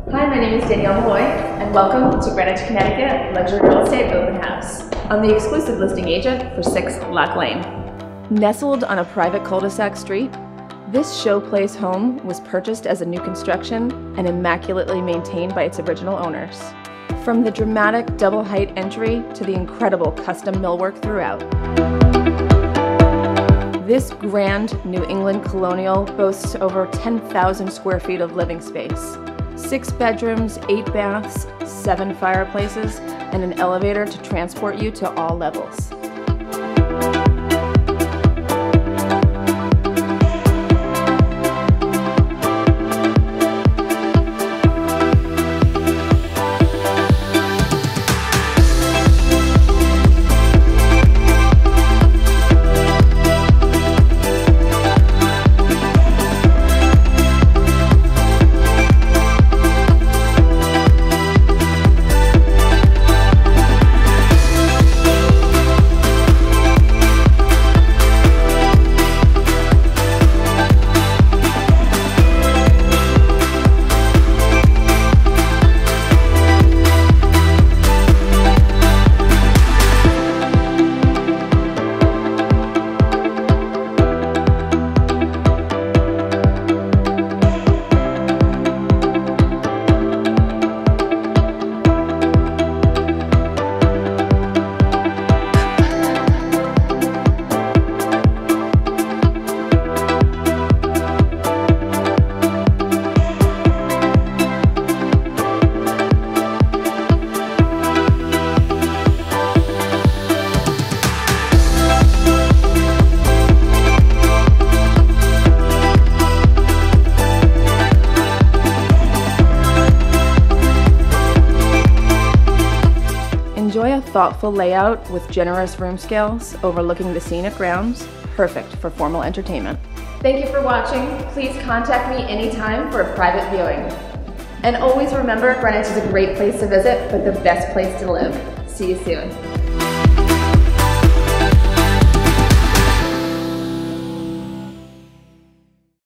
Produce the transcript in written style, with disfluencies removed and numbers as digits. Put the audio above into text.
Hi, my name is Danielle Malloy, and welcome to Greenwich, Connecticut Luxury Real Estate Open House. I'm the exclusive listing agent for 6 Loch Lane. Nestled on a private cul-de-sac street, this showplace home was purchased as a new construction and immaculately maintained by its original owners. From the dramatic double-height entry to the incredible custom millwork throughout. This grand New England colonial boasts over 10,000 square feet of living space, 6 bedrooms, 8 baths, 7 fireplaces, and an elevator to transport you to all levels. Enjoy a thoughtful layout with generous room scales overlooking the scenic grounds, perfect for formal entertainment. Thank you for watching. Please contact me anytime for a private viewing. And always remember, Greenwich is a great place to visit, but the best place to live. See you soon.